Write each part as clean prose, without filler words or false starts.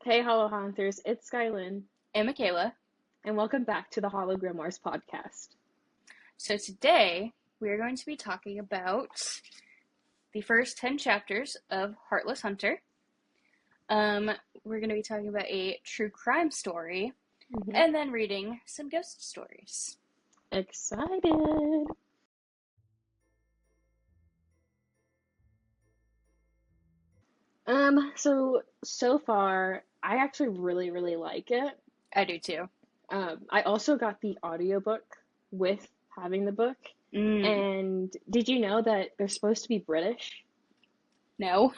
Hey, Hollow Hunters, it's Skylin, And Michaela. and welcome back to the Hollow Grimoires podcast. So today we are going to be talking about the first 10 chapters of Heartless Hunter. We're going to be talking about a true crime story hmm and then reading some ghost stories. Excited! So far, I actually really like it. I do too. I also got the audiobook with having the book, Mm, and did you know that they're supposed to be British? no.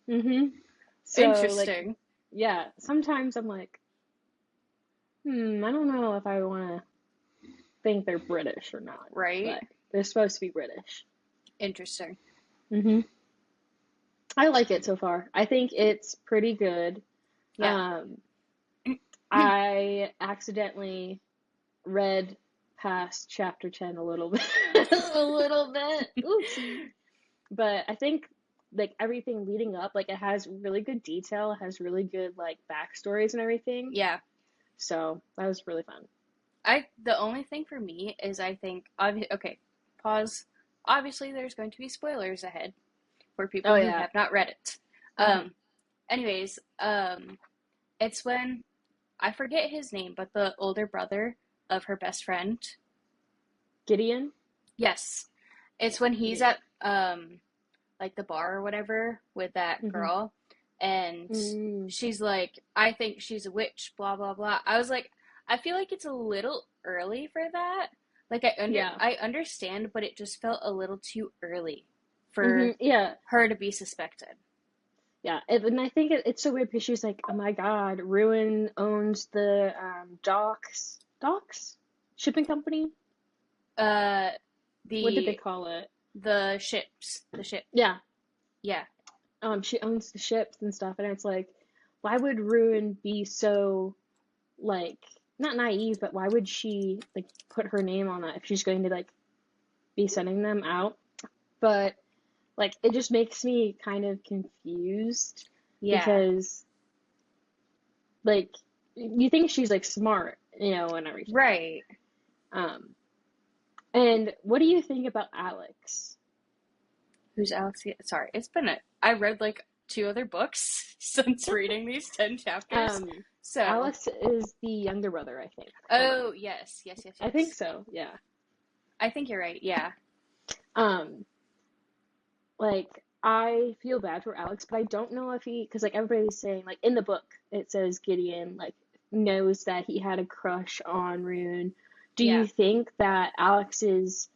hmm So, like, Interesting. yeah, sometimes I'm like, I don't know if I want to think they're British or not, Right? but they're supposed to be British. Interesting. hmm I like it so far. I think it's pretty good. Yeah. Um, I accidentally read past chapter 10 a little bit. A little bit. Oopsie. But I think like everything leading up, like it has really good detail, it has really good like backstories and everything. Yeah. So that was really fun. The only thing for me is I think, okay, pause. Obviously, there's going to be spoilers ahead for Oh people who yeah. have not read it. Uh-huh. Um, anyways, it's when I forget his name, but the older brother of her best friend. Gideon? Yes, it's when he's Yeah. at like the bar or whatever with that hmm girl, and Mm, she's like, "I think she's a witch." Blah blah blah. I was like, I feel like it's a little early for that. Like yeah. I understand, but it just felt a little too early for Yeah. her to be suspected. Yeah, and I think it's so weird because she's like, "Oh my God, Ruin owns the docks shipping company. Uh, What did they the call it? the ship. Yeah, Yeah, she owns the ships and stuff." And it's like, why would Ruin be so like not naive, but why would she like put her name on that if she's going to like be sending them out? But like, it just makes me kind of confused yeah, because like you think she's like smart, and everything. right. Um, and what do you think about Alex? Who's Alex? Sorry, it's been a. I read like two other books since reading these 10 chapters. Um, So, Alex is the younger brother, I think, or oh, yes, yes, yes, I think yes. so, yeah. I think you're right. Yeah. Um, like I feel bad for Alex, but I don't know if because like everybody's saying like in the book it says Gideon like knows that he had a crush on Rune. Do Yeah. you think that Alex is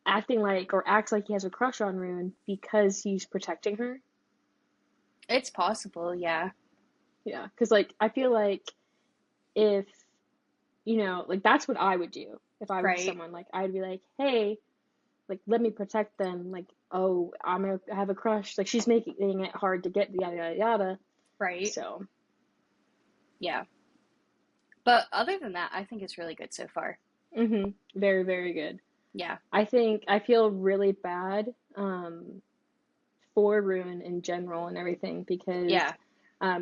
acting like or acts like he has a crush on Rune because he's protecting her? It's possible. Yeah. Yeah, because like I feel like if like that's what I would do if I was Right. someone. Like I'd be like, hey, like let me protect them. Like, oh, I have a crush. Like she's making it hard to get yada yada yada. Right. So, Yeah. But other than that, I think it's really good so far. very very good. Yeah. I think I feel really bad for Ruin in general and everything because Yeah.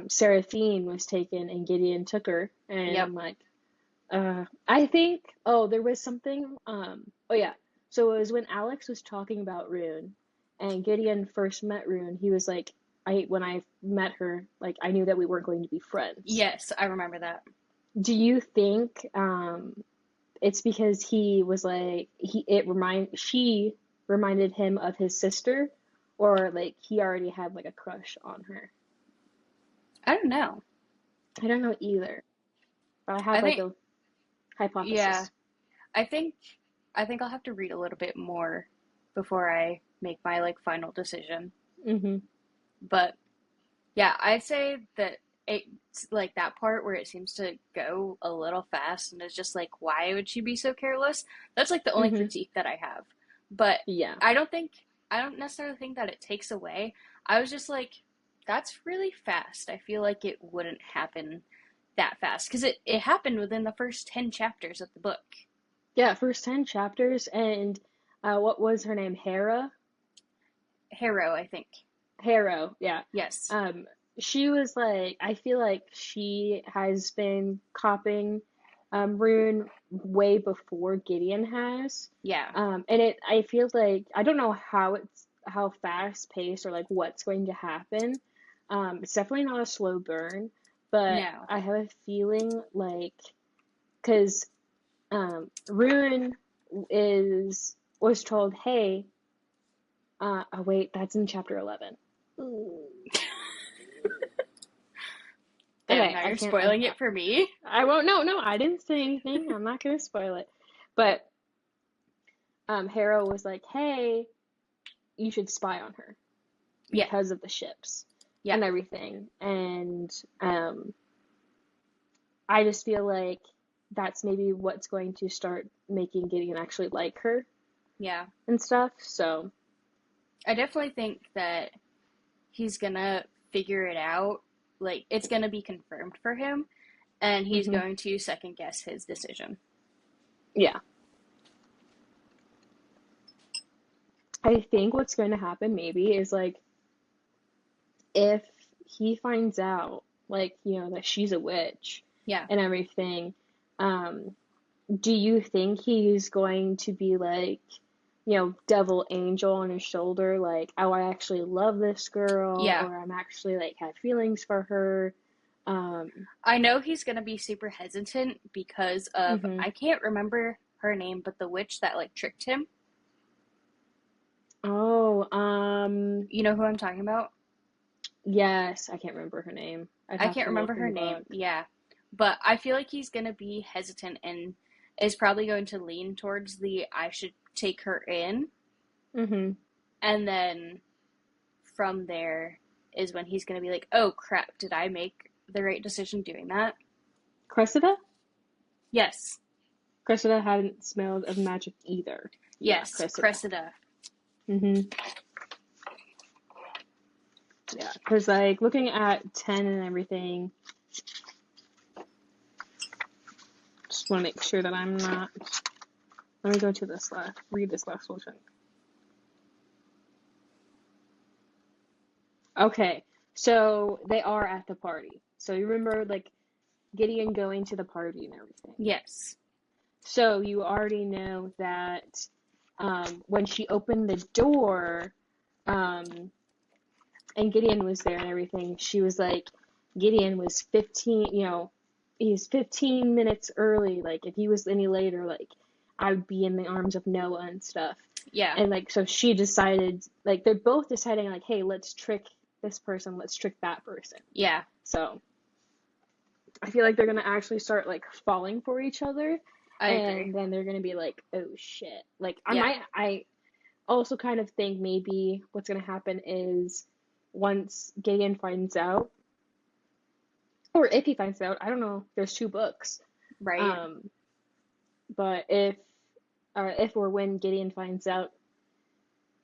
Seraphine was taken and Gideon took her, and Yep. I'm like, I think, oh, there was something. Oh yeah. So it was when Alex was talking about Rune and Gideon first met Rune, he was like, when I met her, like I knew that we weren't going to be friends. Yes, I remember that. Do you think it's because he was like she reminded him of his sister, or like he already had like a crush on her? I don't know. I don't know either, but I have I like think, a yeah, hypothesis. I think, I think I'll have to read a little bit more before I make my like final decision. hmm But yeah, I'd say that it's like that part where it seems to go a little fast and it's just like, why would she be so careless? That's like the only hmm critique that I have. But Yeah. I don't think, I don't necessarily think that it takes away. I was just like, that's really fast. I feel like it wouldn't happen that fast because it happened within the first 10 chapters of the book. Yeah, first 10 chapters, and what was her name? Hera? Harrow, I think. Harrow, yeah. Yes. Um, she was like, I feel like she has been copying Rune way before Gideon has. Yeah. And I feel like I don't know how fast paced or like what's going to happen. It's definitely not a slow burn, but No. I have a feeling like because Rune was told, hey, oh wait, that's in chapter 11. Ooh. Damn, Okay, now I you're can't. spoiling it for me. I won't. No, no, I didn't say anything. I'm not gonna spoil it. But Harrow was like, "Hey, you should spy on her Yeah. because of the ships Yeah. and everything." And I just feel like that's maybe what's going to start making Gideon actually like her Yeah. and stuff. So, I definitely think that he's gonna figure it out. Like, it's gonna be confirmed for him, and he's hmm going to second guess his decision. yeah, I think what's going to happen maybe is like if he finds out, like, that she's a witch Yeah. and everything, um, do you think he's going to be like, devil angel on his shoulder, like, oh, I actually love this girl, Yeah. or I'm actually like have feelings for her? Um, I know he's gonna be super hesitant because of, hmm I can't remember her name, but the witch that like tricked him. Oh, You know who I'm talking about? yes, I can't remember her name. I'd I have can't to remember look in her the name. book. Yeah. But I feel like he's going to be hesitant and is probably going to lean towards the I should take her in. hmm And then from there is when he's going to be like, oh crap, did I make the right decision doing that? Cressida? Yes. Cressida hadn't smelled of magic either. Yeah, Yes. Cressida. Cressida. hmm Yeah, because like looking at 10 and everything, just want to make sure that I'm not. Let me go to this read this last one. Okay, so they are at the party. So you remember like Gideon going to the party and everything. Yes. So you already know that when she opened the door, and Gideon was there and everything, she was like, Gideon was 15, he's 15 minutes early. Like, if he was any later, like, I would be in the arms of Noah and stuff. Yeah. And, like, so she decided, like, they're both deciding, like, hey, let's trick this person, let's trick that person. Yeah. So I feel like they're going to actually start, like, falling for each other. I agree. And then they're going to be like, oh, shit. Like, Yeah. I also kind of think maybe what's going to happen is once Gideon finds out, or if he finds out, I don't know, there's two books. Right. Um, but if or when Gideon finds out,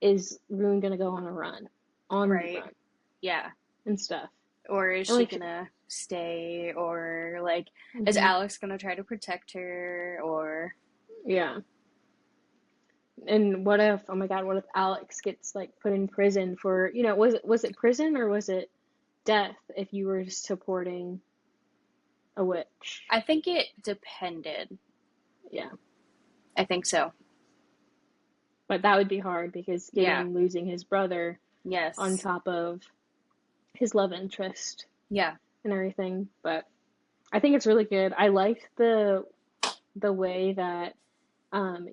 is Rune gonna go on a run, on the Right. run Yeah. and stuff? Or is And she like, gonna stay? Or like, is hmm Alex gonna try to protect her? Or yeah. And what if, oh my God, what if Alex gets like put in prison for, was it prison or was it death if you were supporting a witch? I think it depended. Yeah. I think so. But that would be hard because Yeah. Gideon losing his brother on Yes. top of his love interest Yeah. and everything. But I think it's really good. I liked the way that um,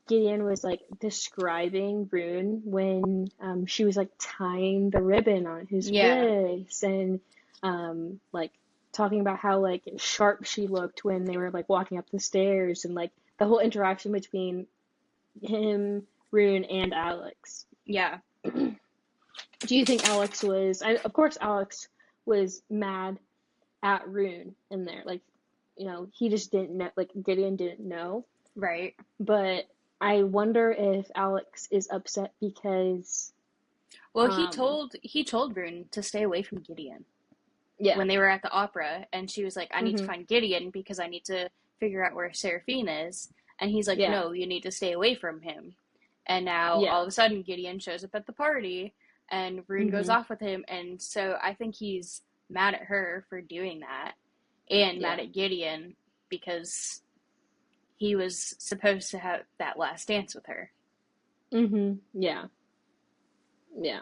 Gideon was like describing Rune when she was like tying the ribbon on his Yeah. wrist and like talking about how like sharp she looked when they were like walking up the stairs and like the whole interaction between him, Rune, and Alex. Yeah. Do you think of course Alex was mad at Rune in there. Like, he just didn't know, like Gideon didn't know. Right. But I wonder if Alex is upset because, Well, um, he told Rune to stay away from Gideon yeah, when they were at the opera, and she was like, "I need to hmm find Gideon because I need to figure out where Seraphine is." And he's like, yeah, "No, you need to stay away from him." And now yeah, all of a sudden, Gideon shows up at the party, and Rune goes Mhm. off with him, and so I think he's mad at her for doing that, and mad Yeah. at Gideon because he was supposed to have that last dance with her. Mhm. Yeah. Yeah.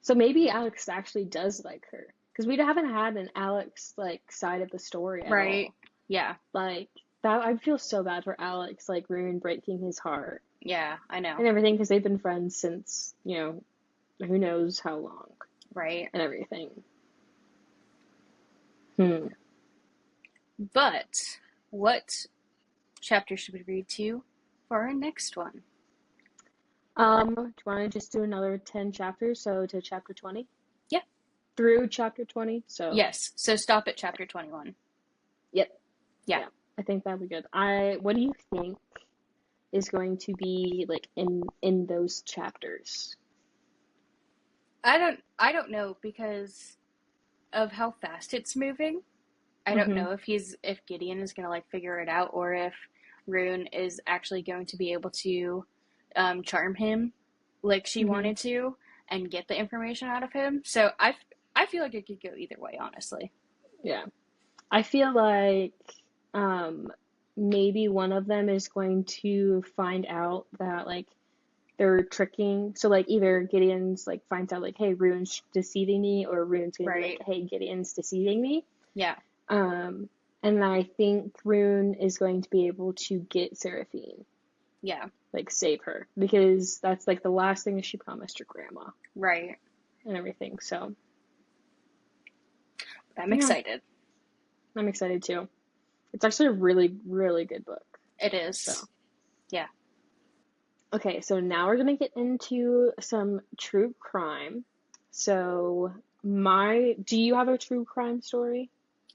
So maybe Alex actually does like her because we haven't had an Alex like side of the story at Right? all. Yeah. Like that, I feel so bad for Alex, like Rune breaking his heart Yeah, I know. and everything because they've been friends since, who knows how long Right. and everything. Hmm. But what chapter should we read to for our next one? Do you want to just do another 10 chapters? So to chapter 20? Yeah. Through chapter 20? So, Yes. So stop at chapter 21. yep. Yeah. Yeah. I think that'd be good. What do you think is going to be like in those chapters? I don't know because of how fast it's moving. I don't Mm-hmm. know if Gideon is gonna like figure it out or if Rune is actually going to be able to charm him like she Mm-hmm. wanted to and get the information out of him. So I feel like it could go either way, honestly. Yeah. I feel like um maybe one of them is going to find out that like they're tricking. So like either Gideon's like finds out like, hey, Rune's deceiving me, or Rune's gonna be like, Right? hey, Gideon's deceiving me. Yeah. Um, and I think Rune is going to be able to get Seraphine, Yeah. like save her, because that's like the last thing that she promised her grandma Right. and everything. So I'm yeah, excited. I'm excited too. It's actually a really, really good book. It So is. Yeah. okay, so now we're gonna get into some true crime. So do you have a true crime story?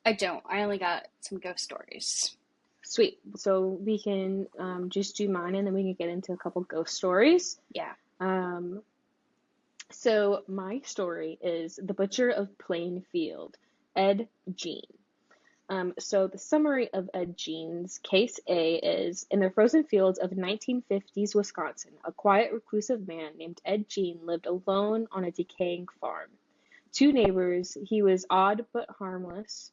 I don't. I only got some ghost stories. Sweet. So we can just do mine and then we can get into a couple ghost stories. Yeah. Um, so my story is The Butcher of Plainfield, Ed Gein. So the summary of Ed Gein's case A is in the frozen fields of 1950s Wisconsin, a quiet, reclusive man named Ed Gein lived alone on a decaying farm. Two neighbors, he was odd but harmless.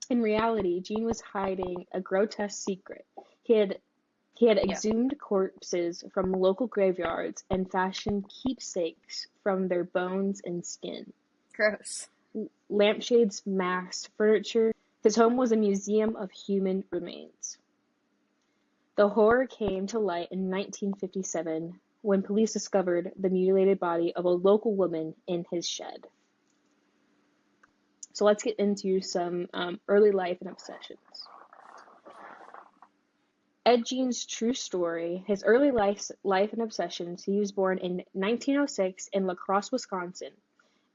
In reality, Gene was hiding a grotesque secret. He had he had Yeah. exhumed corpses from local graveyards and fashioned keepsakes from their bones and skin. Gross. Lampshades, masks, furniture. His home was a museum of human remains. The horror came to light in 1957 when police discovered the mutilated body of a local woman in his shed. So let's get into some early life and obsessions. Ed Gein's true story, his early life and obsessions. He was born in 1906 in La Crosse, Wisconsin.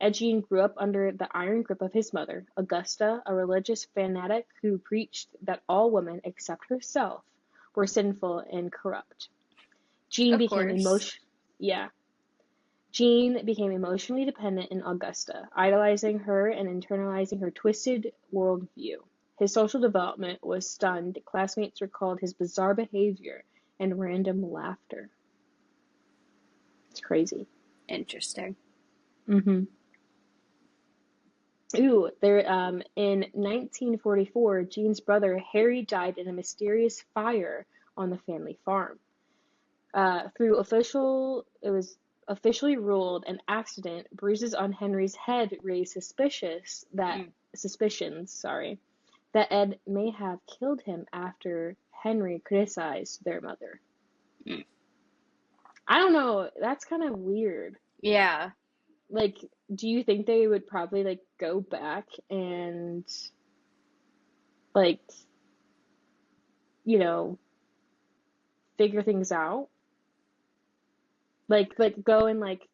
Ed Gein grew up under the iron grip of his mother, Augusta, a religious fanatic who preached that all women except herself were sinful and corrupt. Gene Of became course. yeah. Gene became emotionally dependent in Augusta, idolizing her and internalizing her twisted worldview. His social development was stunned. Classmates recalled his bizarre behavior and random laughter. It's crazy. Interesting. Mm-hmm. Ooh, in 1944, Gene's brother Harry died in a mysterious fire on the family farm. It was officially ruled an accident. Bruises on Henry's head raised Mm. suspicions, that Ed may have killed him after Henry criticized their mother. Mm. I don't know, that's kind of weird. Yeah. Like, do you think they would probably like go back and like, you know, figure things out? Like go and like,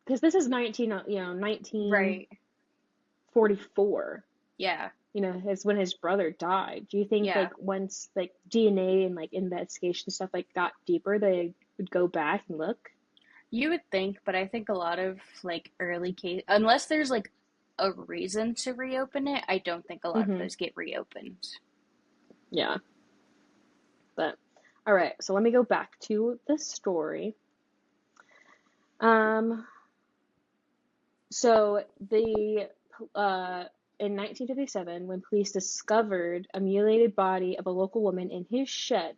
because this is 1944. Right. Yeah. Is when his brother died. Do you think Yeah. like once like DNA and like investigation stuff like got deeper, they would go back and look? You would think, but I think a lot of like early case, unless there's like a reason to reopen it, I don't think a lot of Mm-hmm. those get reopened. Yeah. But all right, so let me go back to the story. Um, So in 1957, when police discovered a mutilated body of a local woman in his shed,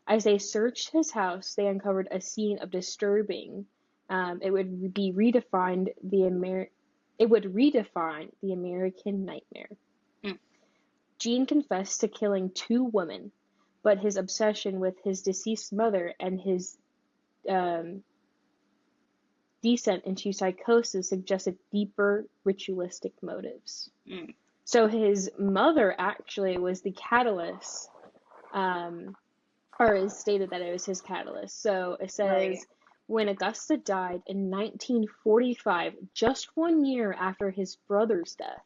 as they searched his house, they uncovered a scene of disturbing. It would be redefined the It would redefine the American nightmare. Mm. Gene confessed to killing two women, but his obsession with his deceased mother and his um, descent into psychosis suggested deeper ritualistic motives. Mm. So his mother actually was the catalyst, or is stated that it was his catalyst. So it says, Right. when Augusta died in 1945, just 1 year after his brother's death,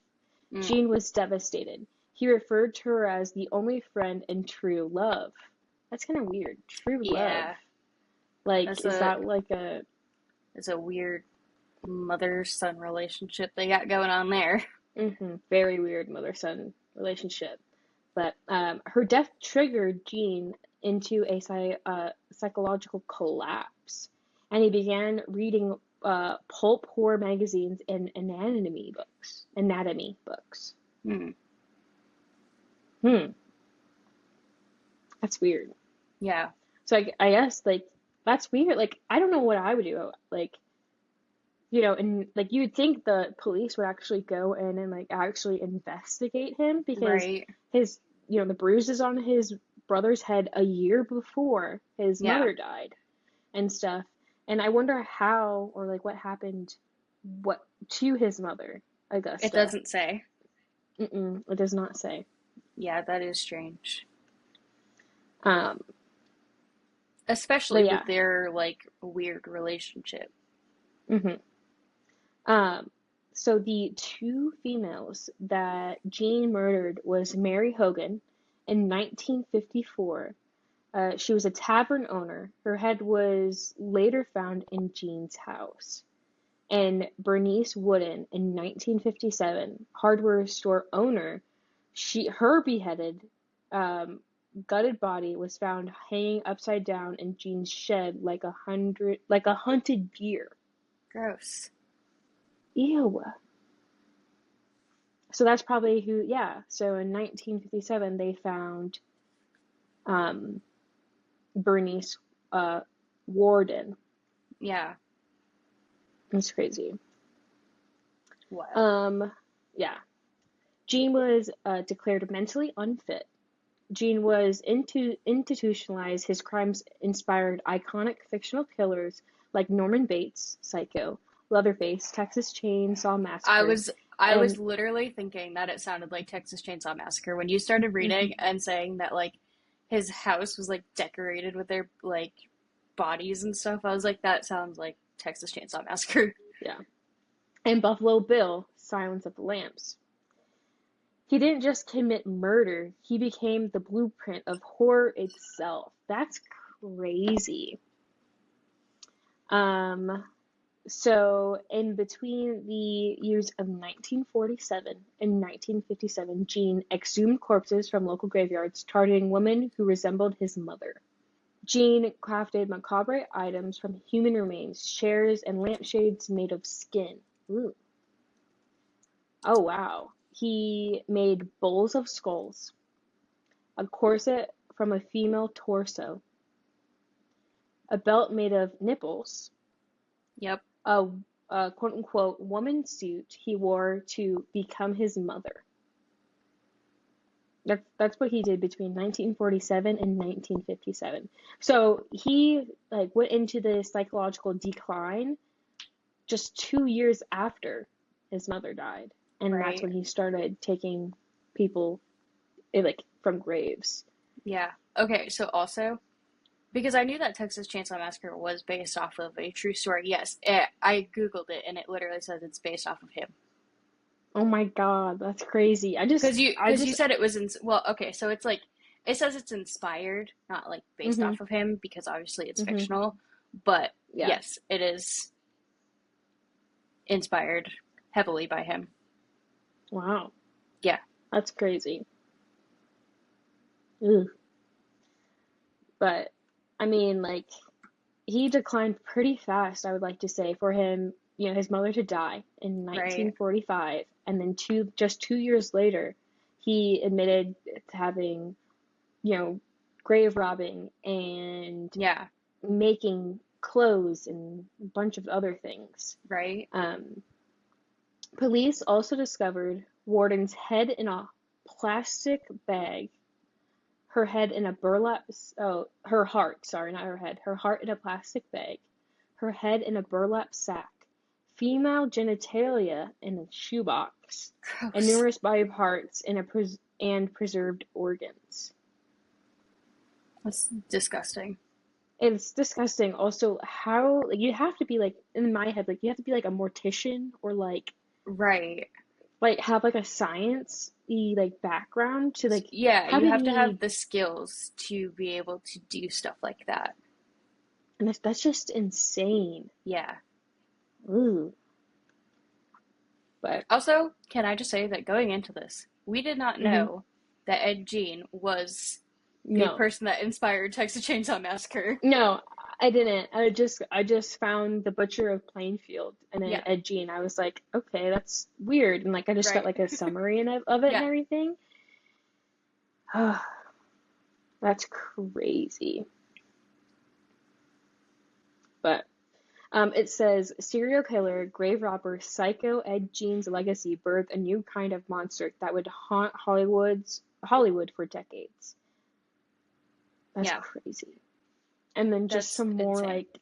Mm. Gene was devastated. He referred to her as the only friend and true love. That's kind of weird. True love. Yeah. Like, That's is a that like a that's a weird mother-son relationship they got going on there. very weird mother-son relationship? But her death triggered Gene into a psychological collapse, and he began reading pulp horror magazines and anatomy books. Anatomy books. Hmm. Hmm, that's weird. Yeah. So I guess like that's weird. Like I don't know what I would do. Like and like you would think the police would actually go in and like actually investigate him because Right. his the bruises on his brother's head a year before his Yeah. mother died and stuff. And I wonder how or like what happened what to his mother, It Augusta. doesn't say. It does not say. Yeah, that is strange. Um, Especially but with yeah. their like weird relationship. hmm Um, so the two females that Jean murdered was Mary Hogan in 1954. She was a tavern owner. Her head was later found in Jean's house. And Bernice Wooden in 1957, hardware store owner. Her beheaded, um, gutted body was found hanging upside down in Jean's shed like a hunted deer. Gross. Ew. So that's probably who, yeah. So in 1957, they found um, Bernice Worden. Yeah. That's crazy. Wild. Um, yeah. Jean was declared mentally unfit. Jean was institutionalized. His crimes inspired iconic fictional killers like Norman Bates, Psycho, Leatherface, Texas Chainsaw I Massacre, was I was and literally thinking that it sounded like Texas Chainsaw Massacre when you started mhm, reading and saying that like his house was like decorated with their like bodies and stuff. I was like, that sounds like Texas Chainsaw Massacre. yeah, and Buffalo Bill, Silence of the Lambs. He didn't just commit murder, he became the blueprint of horror itself. That's crazy. Um, so, in between the years of 1947 and 1957, Gene exhumed corpses from local graveyards, targeting women who resembled his mother. Gene crafted macabre items from human remains, chairs and lampshades made of skin. Ooh. Oh, wow. He made bowls of skulls, a corset from a female torso, a belt made of nipples, Yep. a, a quote unquote woman suit he wore to become his mother. That's what he did between 1947 and 1957. So he like went into the psychological decline just 2 years after his mother died, and that's Right. when he started taking people like from graves. Yeah. Okay, so also because I knew that Texas Chainsaw Massacre was based off of a true story. Yes, I googled it and it literally says it's based off of him. Oh my God, that's crazy. I Because you just, said it was well, okay, so it's like it says it's inspired, not like based mm-hmm, off of him because obviously it's mm-hmm, fictional, but yeah. yes, it is inspired heavily by him. Wow, Yeah. that's crazy. Ugh. But I mean, like, he declined pretty fast, I would like to say, for him. his mother to die in Right. 1945, and then just 2 years later, he admitted to having, you know, grave robbing and Yeah. making clothes and a bunch of other things. Right. Um, Police also discovered Warden's head in a plastic bag, her head in a burlap, oh, her heart, sorry, not her head, her heart in a plastic bag, her head in a burlap sack, female genitalia in a shoebox, and Gross. numerous body parts and preserved organs. That's disgusting. It's disgusting. Also, how, like, you have to be like, in my head, like, you have to be like a mortician or Right. like have like a science like background to like, Yeah, how you did have to have he, the skills to be able to do stuff like that. and that's just insane. Yeah. Ooh. But Also, can I just say that going into this, we did not mhm. know that Ed Gein was the No, person that inspired Texas Chainsaw Massacre. no, I didn't. I just found the Butcher of Plainfield and then Yeah, Ed Gein. I was like, okay, that's weird, and like I just got right. like a summary of it and Yeah, everything. That's crazy. But it says serial killer, grave robber, psycho Ed Gein's legacy birthed a new kind of monster that would haunt Hollywood for decades. That's yeah, crazy. And then just that's some more insane. like,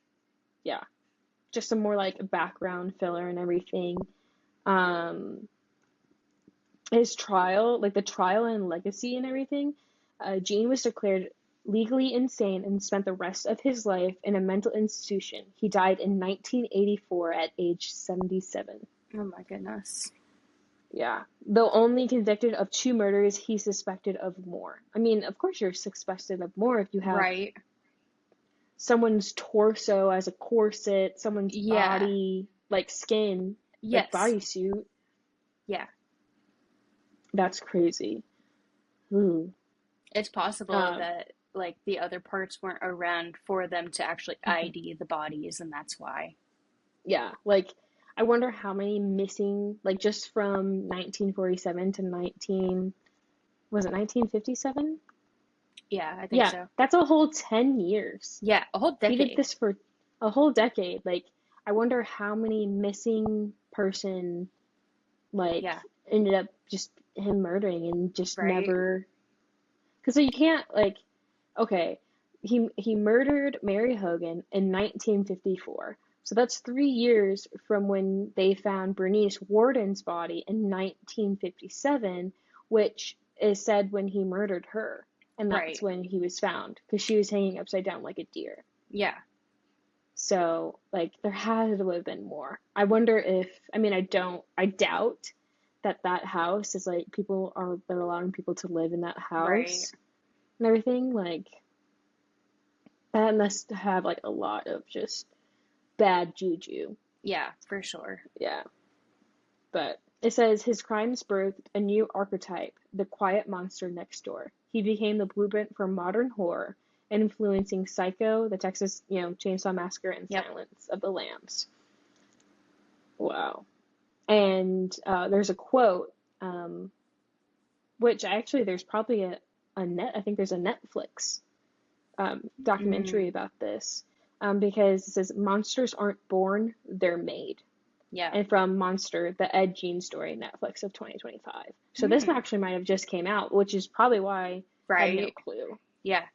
yeah, just some more like background filler and everything. Um, his trial, like the trial and legacy and everything, Gene was declared legally insane and spent the rest of his life in a mental institution. He died in 1984 at age 77. Oh my goodness. Yeah. Though only convicted of 2 murders, he's suspected of more. I mean, of course you're suspected of more if you have Right. someone's torso as a corset, someone's Yeah. body, like skin, like Yes. bodysuit. Yeah. That's crazy. Ooh. It's possible Um, that like the other parts weren't around for them to actually ID the bodies, and that's why. yeah, like I wonder how many missing, like just from 1947 to 19, was it 1957? Yeah, I think Yeah, so. that's a whole 10 years. Yeah, a whole He did decade. this for a whole decade. Like, I wonder how many missing person, like, Yeah. ended up just him murdering and just Right. never. Because you can't, like, okay, he murdered Mary Hogan in 1954. So that's 3 years from when they found Bernice Warden's body in 1957, which is said when he murdered her. And that's Right. when he was found because she was hanging upside down like a deer. Yeah. So, like, there had to have been more. I wonder if, I mean, I doubt that that house is like they're allowing people to live in that Right. house and everything. Like, that must have like a lot of just bad juju. Yeah, for sure. Yeah. But it says his crimes birthed a new archetype, the quiet monster next door. He became the blueprint for modern horror, influencing Psycho, the Texas, Chainsaw Massacre, and Yep. Silence of the Lambs. Wow. And there's a quote, which actually there's probably I think there's a Netflix documentary Mm, about this, because it says monsters aren't born, they're made. yeah. And from Monster, the Ed Gein story, Netflix of 2025. So this Mm, actually might have just came out, which is probably why I had no right. clue. Yeah.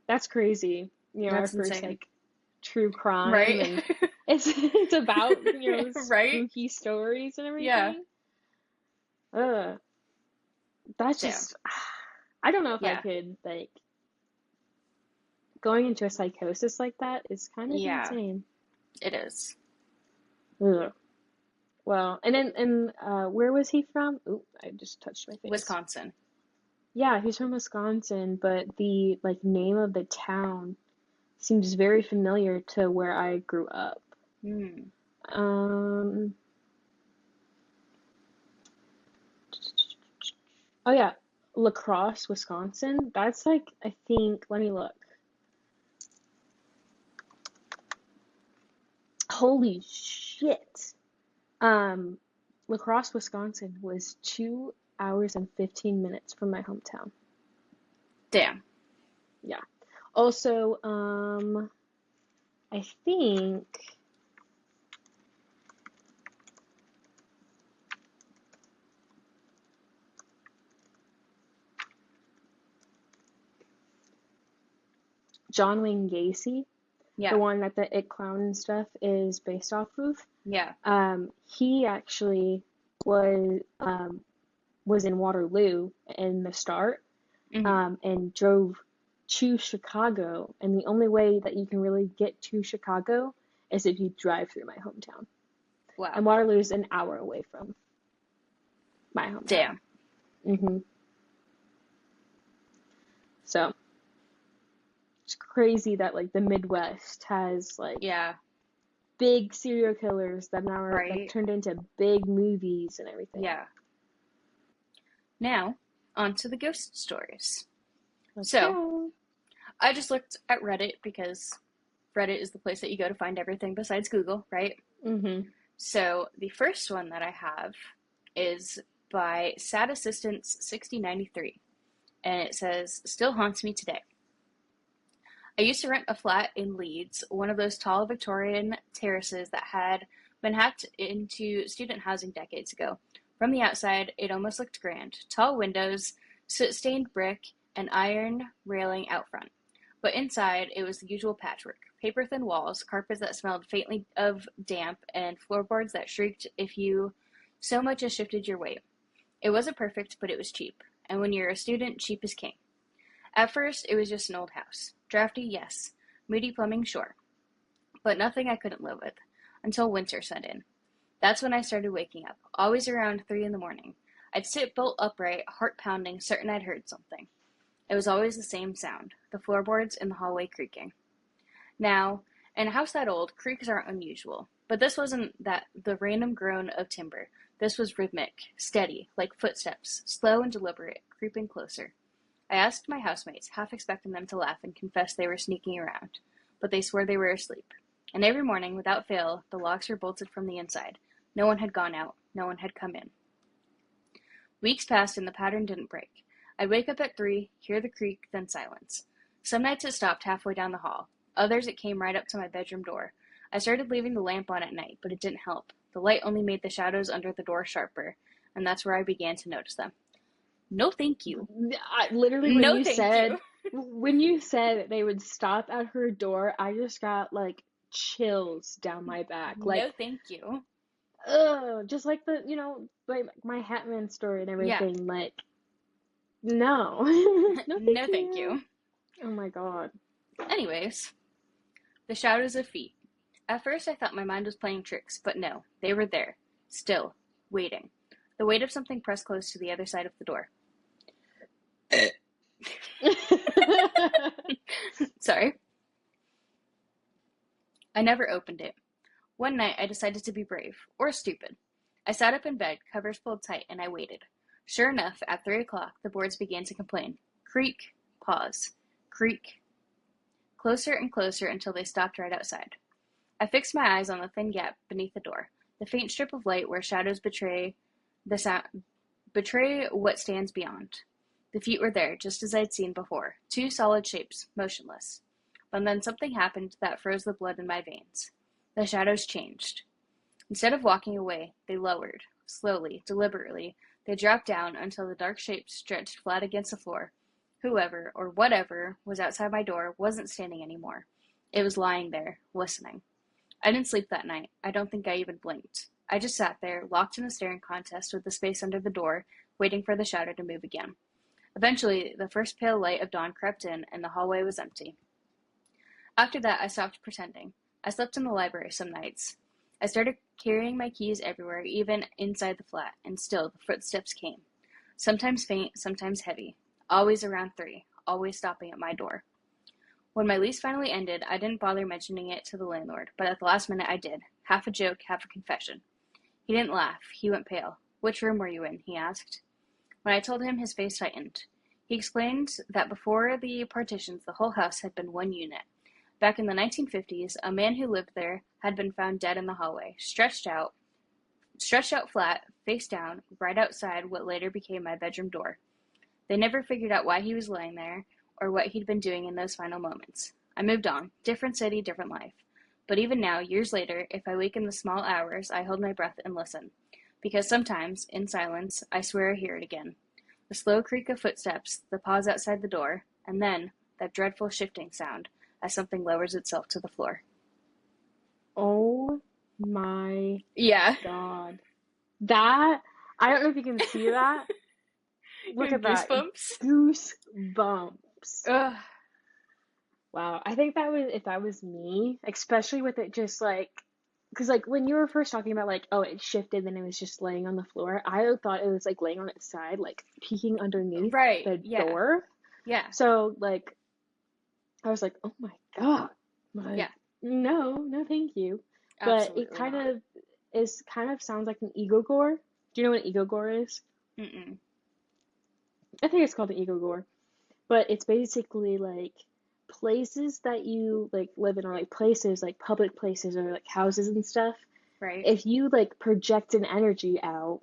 That's crazy. Our That's first insane. like true crime, Right. and it's about Right? spooky stories and Yeah. everything. Ugh, that's Damn. just I don't know if I Yeah. could like going into a psychosis like that is kind of Yeah. insane. It is. Ugh. Well, and then and where was he from? Oop, I just touched my face. Wisconsin. Yeah, he's from Wisconsin, but the like name of the town seems very familiar to where I grew up. Hmm. Um, oh yeah, La Crosse, Wisconsin. That's like I think, let me look. Holy shit. Um, La Crosse, Wisconsin was 2 hours and 15 minutes from my hometown. Damn. Yeah. Also, I think John Wayne Gacy, the Yeah. one that the It Clown and stuff is based off of, Yeah. he actually was in Waterloo in the start, Hmm. and drove to Chicago. And the only way that you can really get to Chicago is if you drive through my hometown. Wow. And Waterloo's an hour away from my hometown. Damn. So it's crazy that like the Midwest has like Yeah. big serial killers that now are like Right. turned into big movies and everything. Yeah. Now, on to the ghost stories. Let's So, go. I just looked at Reddit because Reddit is the place that you go to find everything besides Google, right? So, the first one that I have is by Sad Assistance 6093, and it says, "Still haunts me today. I used to rent a flat in Leeds, one of those tall Victorian terraces that had been hacked into student housing decades ago. From the outside, it almost looked grand. Tall windows, soot-stained brick, and iron railing out front. But inside, it was the usual patchwork. Paper-thin walls, carpets that smelled faintly of damp, and floorboards that shrieked if you so much as shifted your weight. It wasn't perfect, but it was cheap. And when you're a student, cheap is king. At first, it was just an old house. Drafty, yes. Moody plumbing, sure. But nothing I couldn't live with. Until winter set in. That's when I started waking up, always around 3 in the morning. I'd sit bolt upright, heart pounding, certain I'd heard something. It was always the same sound, the floorboards in the hallway creaking. Now, in a house that old, creaks aren't unusual. But this wasn't the random groan of timber. This was rhythmic, steady, like footsteps, slow and deliberate, creeping closer. I asked my housemates, half expecting them to laugh and confess they were sneaking around, but they swore they were asleep. And every morning, without fail, the locks were bolted from the inside. No one had gone out. No one had come in. Weeks passed and the pattern didn't break. I'd wake up at 3, hear the creak, then silence. Some nights it stopped halfway down the hall. Others it came right up to my bedroom door. I started leaving the lamp on at night, but it didn't help. The light only made the shadows under the door sharper, and that's where I began to notice them. No thank you. Literally, No thank you. when you said they would stop at her door, I just got like chills down my back. Like, No thank you. ugh, just like like my Hatman story and Yeah. everything. Like, no, no, No thank thank you. you. Oh my God. Anyways, the shadows of feet. At first I thought my mind was playing tricks, but no, they were there, still, waiting. The weight of something pressed close to the other side of the door. Sorry. I never opened it. One night I decided to be brave, or stupid. I sat up in bed, covers pulled tight, and I waited. Sure enough, at 3 o'clock, the boards began to complain. Creak, pause, creak. Closer and closer until they stopped right outside. I fixed my eyes on the thin gap beneath the door, the faint strip of light where shadows betray what stands beyond. The feet were there, just as I'd seen before, 2 solid shapes, motionless. But then something happened that froze the blood in my veins. The shadows changed. Instead of walking away, they lowered. Slowly, deliberately, they dropped down until the dark shape stretched flat against the floor. Whoever, or whatever, was outside my door wasn't standing anymore. It was lying there, listening. I didn't sleep that night. I don't think I even blinked. I just sat there, locked in a staring contest with the space under the door, waiting for the shadow to move again. Eventually, the first pale light of dawn crept in, and the hallway was empty. After that, I stopped pretending. I slept in the library some nights. I started carrying my keys everywhere, even inside the flat, and still the footsteps came. Sometimes faint, sometimes heavy. Always around 3, always stopping at my door. When my lease finally ended, I didn't bother mentioning it to the landlord, but at the last minute I did. Half a joke, half a confession. He didn't laugh. He went pale. "Which room were you in?" he asked. When I told him, his face tightened. He explained that before the partitions, the whole house had been one unit. Back in the 1950s, a man who lived there had been found dead in the hallway, stretched out flat, face down, right outside what later became my bedroom door. They never figured out why he was laying there or what he'd been doing in those final moments. I moved on. Different city, different life. But even now, years later, if I wake in the small hours, I hold my breath and listen. Because sometimes, in silence, I swear I hear it again. The slow creak of footsteps, the pause outside the door, and then that dreadful shifting sound as something lowers itself to the floor. Oh my Yeah. God. That, I don't know if you can see that. Look at that. Goosebumps. Goosebumps. Ugh. Wow. I think that was, if that was me, especially with it just like, because like when you were first talking about like, oh, it shifted, then it was just laying on the floor. I thought it was like laying on its side, like peeking underneath Right. the Yeah. door. Yeah. So like, I was like, oh my God. Like, Yeah. no, thank you. But it Absolutely kind not. of sounds like an ego gore. Do you know what an ego gore is? Mm-mm. I think it's called an ego gore. But it's basically like places that you like live in, or like places like public places or like houses and stuff. Right. If you like project an energy out,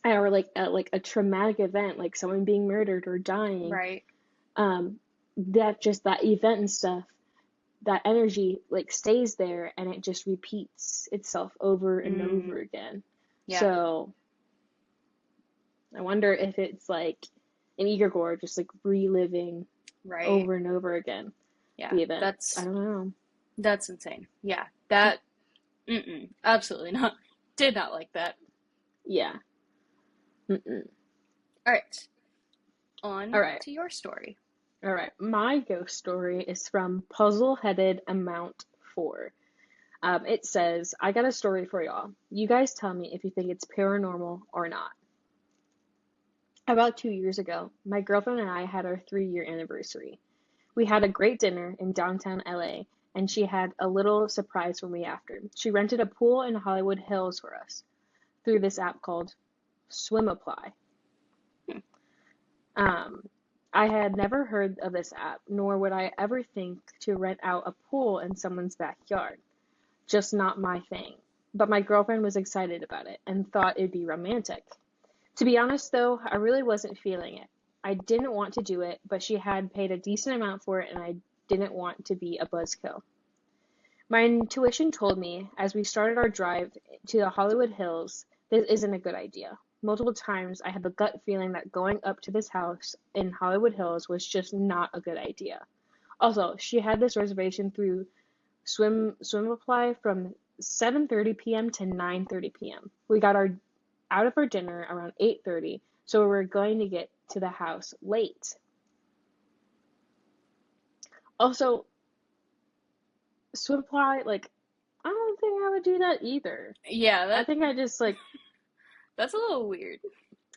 or like a traumatic event, like someone being murdered or dying, Right. um, that event and stuff, that energy like stays there and it just repeats itself over and Mm. over again. Yeah. So I wonder if it's like an egregore just like reliving Right. over and over again Yeah. the event. I don't know. That's insane. Yeah. That. Mm-mm. Absolutely not. Did not like that. Yeah. Mm-mm. All right. All On right. to your story. All right. My ghost story is from Puzzle-Headed Amount 4. It says, I got a story for y'all. You guys tell me if you think it's paranormal or not. About 2 years ago, my girlfriend and I had our 3-year anniversary. We had a great dinner in downtown LA, and she had a little surprise for me after. She rented a pool in Hollywood Hills for us through this app called Swim Apply. Hmm. I had never heard of this app, nor would I ever think to rent out a pool in someone's backyard. Just not my thing. But my girlfriend was excited about it and thought it'd be romantic. To be honest, though, I really wasn't feeling it. I didn't want to do it, but she had paid a decent amount for it, and I didn't want to be a buzzkill. My intuition told me, as we started our drive to the Hollywood Hills, this isn't a good idea. Multiple times, I had the gut feeling that going up to this house in Hollywood Hills was just not a good idea. Also, she had this reservation through Swim Apply from 7:30 p.m. to 9:30 p.m. We got our out of our dinner around 8:30, so we were going to get to the house late. Also, Swim Apply, like, I don't think I would do that either. Yeah, I think I just like that's a little weird.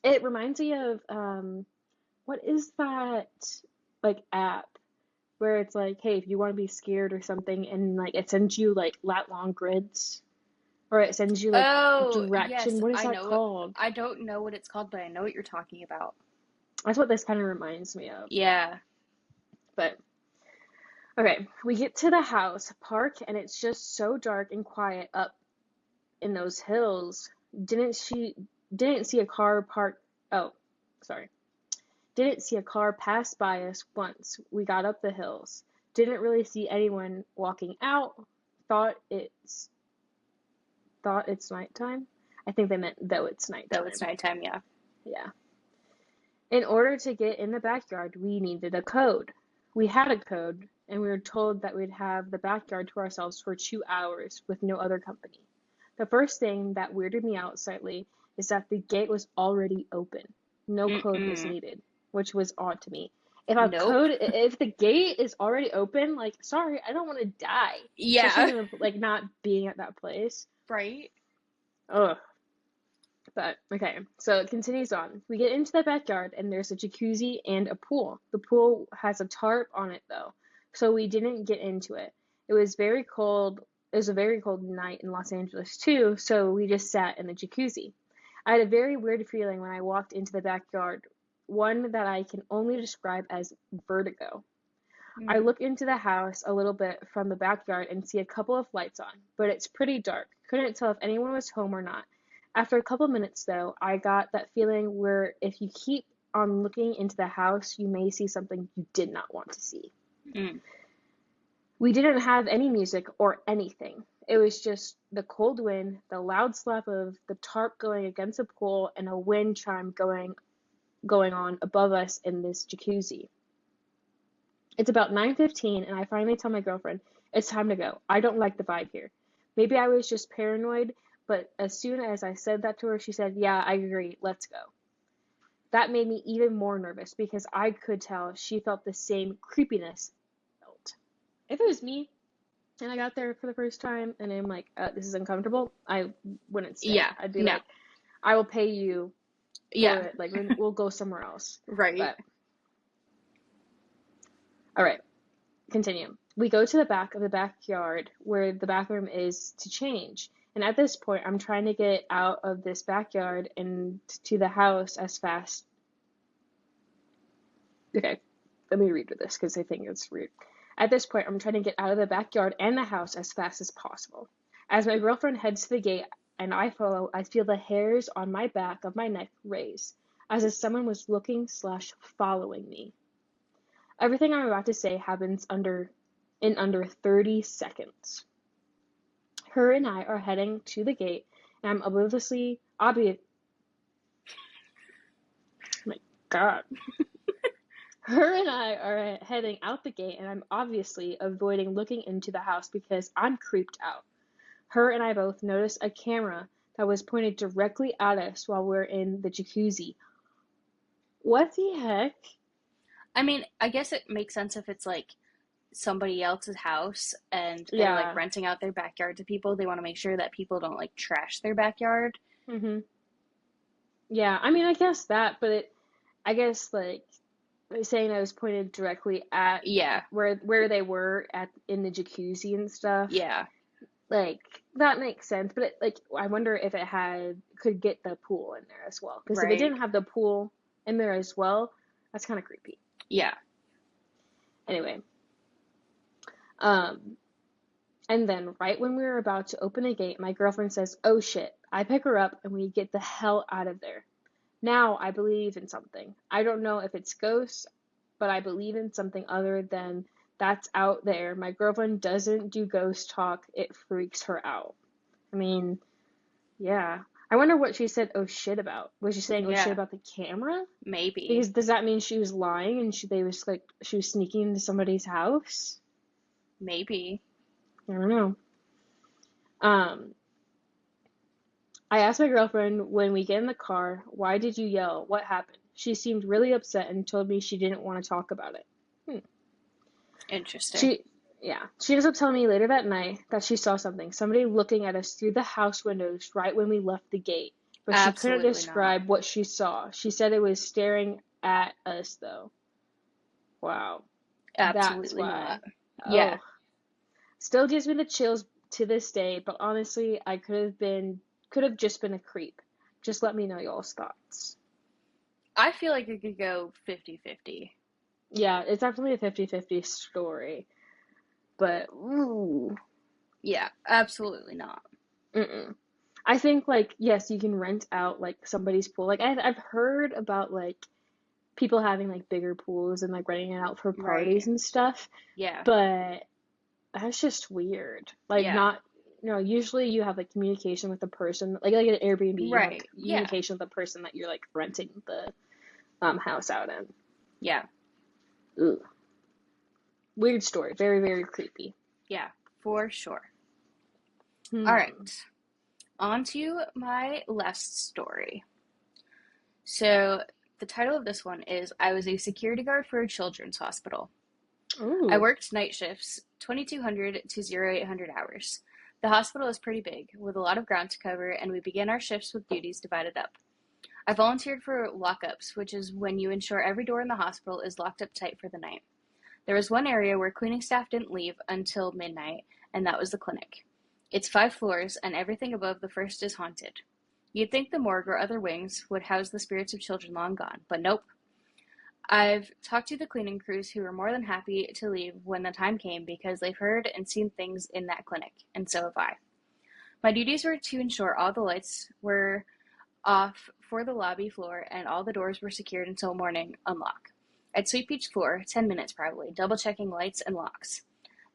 it reminds me of what is that like app where it's like, hey, if you want to be scared or something, and like it sends you like lat long grids, or it sends you like Oh, yes, direction. What is I that know. called? I don't know what it's called, but I know what you're talking about. That's what this kind of reminds me of. Yeah. But okay, we get to the house, park, and it's just so dark and quiet up in those hills. Didn't see a car parked. Oh, sorry. Didn't see a car pass by us once we got up the hills. Didn't really see anyone walking out. Thought it's thought it's nighttime. I think they meant though it's Though it's nighttime. nighttime, yeah. Yeah. In order to get in the backyard, we needed a code. We had a code, and we were told that we'd have the backyard to ourselves for 2 hours with no other company. The first thing that weirded me out slightly is that the gate was already open. No code was Mm-mm. needed, which was odd to me. Nope. If the gate is already open, like, sorry, I don't want to die. Especially Yeah. like not being at that place. Right? Ugh. But okay, so it continues on. We get into the backyard and there's a jacuzzi and a pool. The pool has a tarp on it though, so we didn't get into it. It was very cold. It was a very cold night in Los Angeles too, so we just sat in the jacuzzi. I had a very weird feeling when I walked into the backyard, one that I can only describe as vertigo. I Mm. look into the house a little bit from the backyard and see a couple of lights on, but it's pretty dark. Couldn't tell if anyone was home or not. After a couple minutes, though, I got that feeling where if you keep on looking into the house, you may see something you did not want to see. Mm. We didn't have any music or anything. It was just the cold wind, the loud slap of the tarp going against a pole, and a wind chime going on above us in this jacuzzi. It's about 9:15 and I finally tell my girlfriend, it's time to go. I don't like the vibe here. Maybe I was just paranoid, but as soon as I said that to her, she said, yeah, I agree, let's go. That made me even more nervous because I could tell she felt the same creepiness I felt. If it was me and I got there for the first time and I'm like, this is uncomfortable, I wouldn't stay. Yeah. I'd be No. like, I will pay you for Yeah. it. Like, we'll go somewhere else. Right. But, all right. Continue. We go to the back of the backyard where the bathroom is to change. And at this point, I'm trying to get out of this backyard and to the house as fast. Okay, let me read this because I think it's rude. At this point, I'm trying to get out of the backyard and the house as fast as possible. As my girlfriend heads to the gate and I follow, I feel the hairs on my back of my neck raise, as if someone was looking slash following me. Everything I'm about to say happens in under 30 seconds. Her and I are heading to the gate, and I'm oh my God. Her and I are heading out the gate, and I'm obviously avoiding looking into the house because I'm creeped out. Her and I both notice a camera that was pointed directly at us while we're in the jacuzzi. What the heck? I mean, I guess it makes sense if it's like somebody else's house and they're like Yeah. renting out their backyard to people. They want to make sure that people don't like trash their backyard. Mhm. Yeah, I mean, I guess that, but I guess like saying that was pointed directly at Yeah. where they were at in the jacuzzi and stuff. Yeah. Like that makes sense, but like I wonder if it could get the pool in there as well. Because if it Right. didn't have the pool in there as well, that's kind of creepy. Yeah. Anyway, um, and then right when we were about to open the gate, my girlfriend says, "Oh shit!" I pick her up and we get the hell out of there. Now I believe in something. I don't know if it's ghosts, but I believe in something other than that's out there. My girlfriend doesn't do ghost talk. It freaks her out. I mean, yeah. I wonder what she said oh shit about. Was she saying oh shit Yeah. about the camera? Maybe. Because does that mean she was lying and she was sneaking into somebody's house? Maybe. I don't know. Um, I asked my girlfriend when we get in the car, why did you yell? What happened? She seemed really upset and told me she didn't want to talk about it. Hmm. Interesting. She, yeah, she ends up telling me later that night that she saw somebody looking at us through the house windows right when we left the gate, but she couldn't Absolutely not. describe what she saw. She said it was staring at us though. Wow, that's Absolutely why. not. Yeah. Oh, still gives me the chills to this day, but honestly, I could have just been a creep. Just let me know y'all's thoughts. I feel like it could go 50-50. Yeah, it's definitely a 50-50 story, but ooh, Yeah, absolutely not. mm-mm. I think like yes, you can rent out like somebody's pool. Like I've heard about like people having like bigger pools and like renting it out for Right. parties and stuff, Yeah. but that's just weird. Like Yeah. not usually you have like communication with the person, like an Airbnb, you have Right. Yeah. communication with the person that you're like renting the house out in. Yeah. Ooh. Weird story. Very, very creepy. Yeah. For sure. All right. Hmm. On to my last story. So, the title of this one is I was a security guard for a children's hospital. I Ooh. worked night shifts, 2200 to 0800 hours. The hospital is pretty big, with a lot of ground to cover, and we began our shifts with duties divided up. I volunteered for lockups, which is when you ensure every door in the hospital is locked up tight for the night. There was one area where cleaning staff didn't leave until midnight, and that was the clinic. It's 5 floors, and everything above the first is haunted. You'd think the morgue or other wings would house the spirits of children long gone, but nope. I've talked to the cleaning crews who were more than happy to leave when the time came because they've heard and seen things in that clinic, and so have I. My duties were to ensure all the lights were off for the lobby floor and all the doors were secured until morning unlock. I'd sweep each floor, 10 minutes probably, double checking lights and locks.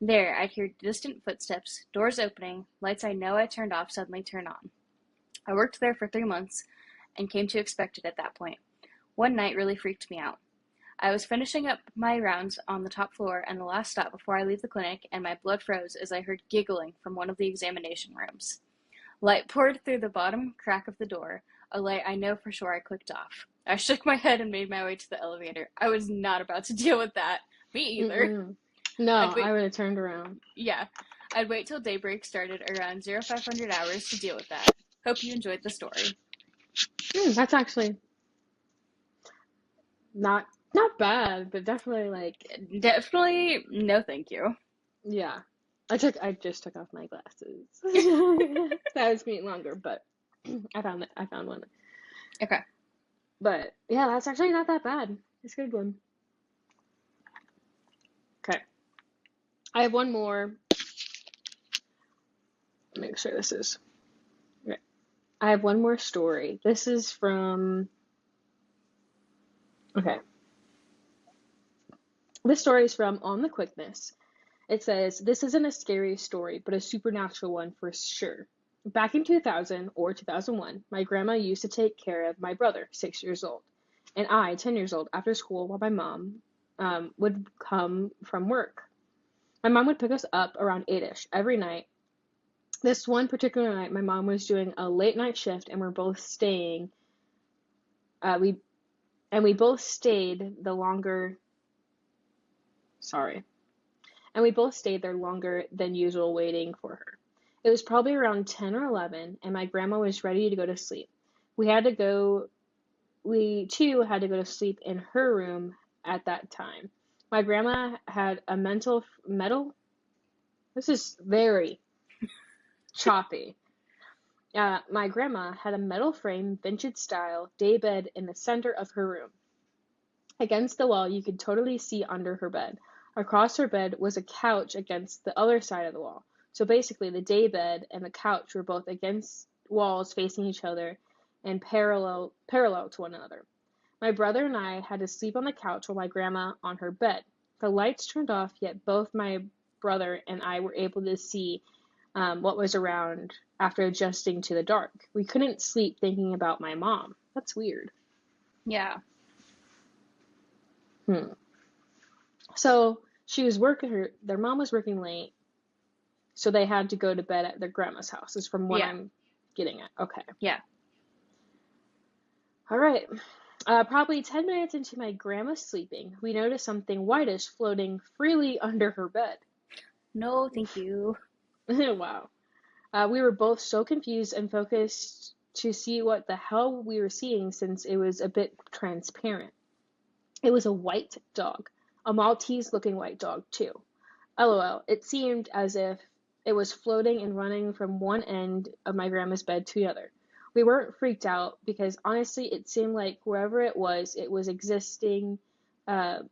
There, I'd hear distant footsteps, doors opening, lights I know I turned off suddenly turn on. I worked there for 3 months and came to expect it at that point. One night really freaked me out. I was finishing up my rounds on the top floor and the last stop before I leave the clinic, and my blood froze as I heard giggling from one of the examination rooms. Light poured through the bottom crack of the door, a light I know for sure I clicked off. I shook my head and made my way to the elevator. I was not about to deal with that. Me either. Mm-mm. No, I'd wait. I would have turned around. Yeah, I'd wait till daybreak started around 0500 hours to deal with that. Hope you enjoyed the story. That's actually not bad, but definitely like, Definitely no thank you. yeah. I just took off my glasses. That was me longer, but I found one. Okay. But yeah, that's actually not that bad. It's a good one. Okay. I have one more. Make sure this is. Okay. I have one more story. This is from. Okay. This story is from On the Quickness. It says, "This isn't a scary story, but a supernatural one for sure. Back in 2000 or 2001, my grandma used to take care of my brother, 6 years old, and I, 10 years old, after school while my mom would come from work. My mom would pick us up around 8ish every night. This one particular night, my mom was doing a late night shift, and we're both staying. We we both stayed the longer. Sorry, and we both stayed there longer than usual, waiting for her. It was probably around 10 or 11, and my grandma was ready to go to sleep. We had to go. We too had to go to sleep in her room at that time. My grandma had a metal. This is very choppy. My grandma had a metal frame, vintage style, daybed in the center of her room. Against the wall, you could totally see under her bed. Across her bed was a couch against the other side of the wall. So basically, the daybed and the couch were both against walls facing each other and parallel to one another. My brother and I had to sleep on the couch while my grandma on her bed. The lights turned off, yet both my brother and I were able to see what was around after adjusting to the dark. We couldn't sleep thinking about my mom. That's weird. Yeah. So their mom was working late, so they had to go to bed at their grandma's house, is from what I'm getting at. Okay. Yeah. All right. Probably 10 minutes into my grandma sleeping, we noticed something whitish floating freely under her bed. No, thank you. Wow. We were both so confused and focused to see what the hell we were seeing, since it was a bit transparent. It was a white dog, a Maltese-looking white dog, too. LOL. It seemed as if it was floating and running from one end of my grandma's bed to the other. We weren't freaked out because honestly, it seemed like wherever it was existing, it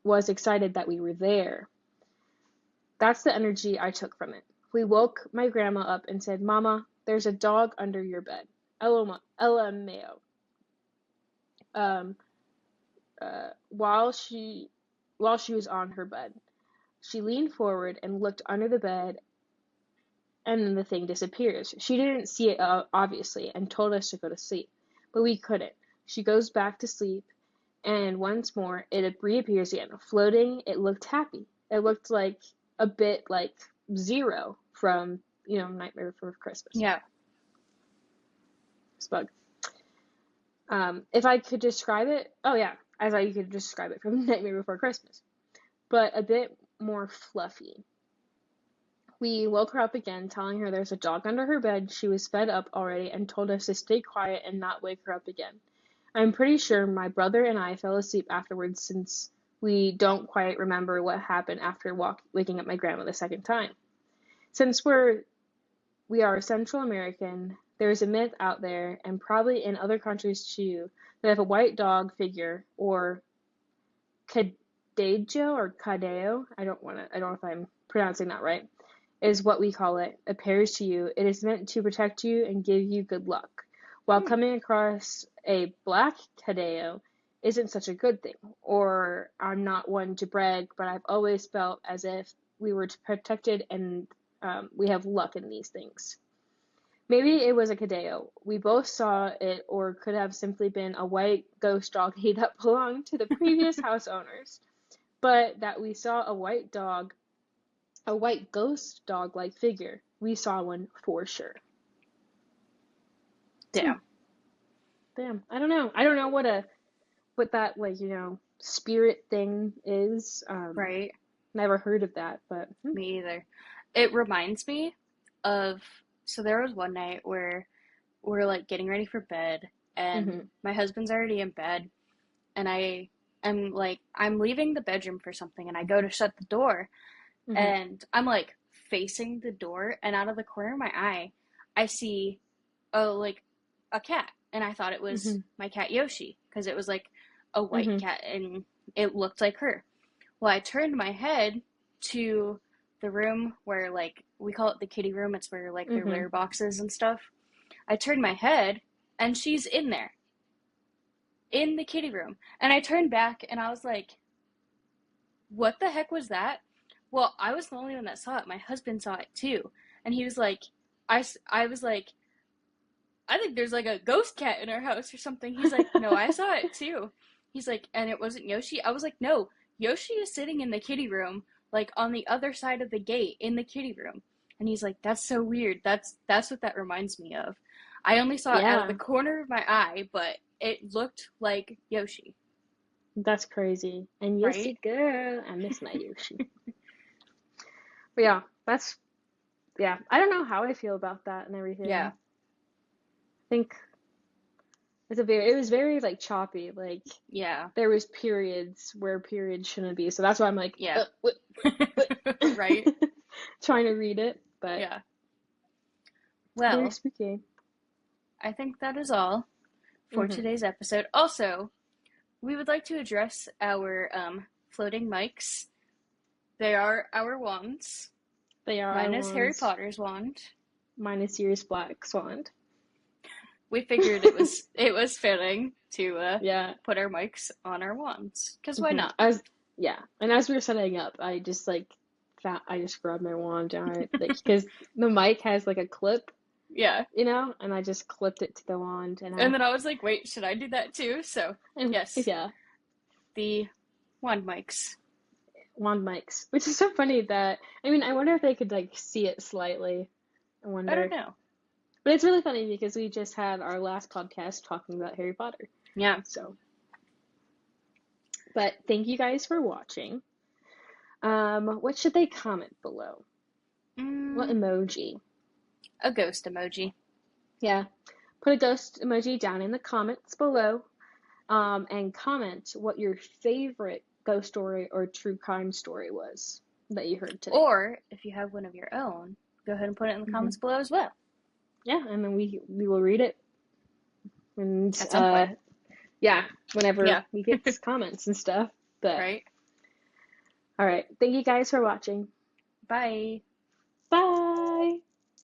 was excited that we were there. That's the energy I took from it. We woke my grandma up and said, "Mama, there's a dog under your bed." LMAO. While she was on her bed, she leaned forward and looked under the bed, and then the thing disappears. She didn't see it, obviously, and told us to go to sleep, but we couldn't. She goes back to sleep, and once more it reappears again, floating. It looked happy. It looked like a bit like Zero from Nightmare Before Christmas. Yeah. This bug. If I could describe it, as I could describe it from Nightmare Before Christmas, but a bit more fluffy. We woke her up again, telling her there's a dog under her bed. She was fed up already and told us to stay quiet and not wake her up again. I'm pretty sure my brother and I fell asleep afterwards, since we don't quite remember what happened after waking up my grandma the second time. Since we are Central American, there's a myth out there, and probably in other countries too, that if a white dog figure, or Cadejo or Cadeo, I don't know if I'm pronouncing that right, is what we call it, appears to you, it is meant to protect you and give you good luck. While Hmm. coming across a black Cadeo isn't such a good thing, or I'm not one to brag, but I've always felt as if we were protected and we have luck in these things. Maybe it was a Cadeo. We both saw it, or could have simply been a white ghost doggy that belonged to the previous house owners. But that we saw a white dog, a white ghost dog-like figure. We saw one for sure. Hmm. Damn. Damn. I don't know. I don't know what that, like, spirit thing is. Right. Never heard of that, but Me either. It reminds me of, so there was one night where we're like getting ready for bed, and mm-hmm. my husband's already in bed, and I'm leaving the bedroom for something, and I go to shut the door, Mm-hmm. and I'm like facing the door, and out of the corner of my eye, I see a cat, and I thought it was Mm-hmm. my cat Yoshi, because it was like a white Mm-hmm. cat, and it looked like her. Well, I turned my head to the room where, like, we call it the kitty room. It's where, like, their Mm-hmm. litter boxes and stuff. I turned my head, and she's in there, in the kitty room. And I turned back, and I was like, what the heck was that? Well, I was the only one that saw it. My husband saw it, too. And he was like, I was like, I think there's, like, a ghost cat in our house or something. He's like, no, I saw it, too. He's like, and it wasn't Yoshi? I was like, no, Yoshi is sitting in the kitty room, like on the other side of the gate in the kitty room. And he's like, that's so weird. That's what that reminds me of. I only saw it out of the Yeah, corner of my eye, but it looked like Yoshi, that's crazy. And right? Yoshi girl, I miss my Yoshi. But yeah, yeah. I don't know how I feel about that and everything. Yeah. I think it was very like choppy. Like Yeah. there was periods where periods shouldn't be. So that's why I'm like, Yeah. what? Right? Trying to read it, but Yeah. very Well, spooky. I think that is all for Hmm. today's episode. Also, we would like to address our floating mics. They are our wands. They are our Mine is Harry ones. Potter's wand. Mine is Sirius Black Swan. We figured it was fitting to Yeah. put our mics on our wands, because why Hmm. not? And as we were setting up, I just I just grabbed my wand and because the mic has like a clip, Yeah. and I just clipped it to the wand And then I was like, wait, should I do that too? So and yes, yeah, the wand mics. wand mics, which is so funny that I wonder if they could like see it slightly. I I don't wonder, know. but it's really funny because we just had our last podcast talking about Harry Potter. Yeah. So, but thank you guys for watching. What should they comment below? What Mm, emoji? a ghost emoji. Yeah, put a ghost emoji down in the comments below. And comment what your favorite ghost story or true crime story was that you heard today. Or if you have one of your own, go ahead and put it in the Hmm. comments below as well. Yeah, and then we will read it, and At some point. yeah, whenever Yeah. we get comments and stuff. But Right? all right, thank you guys for watching. Bye. Bye.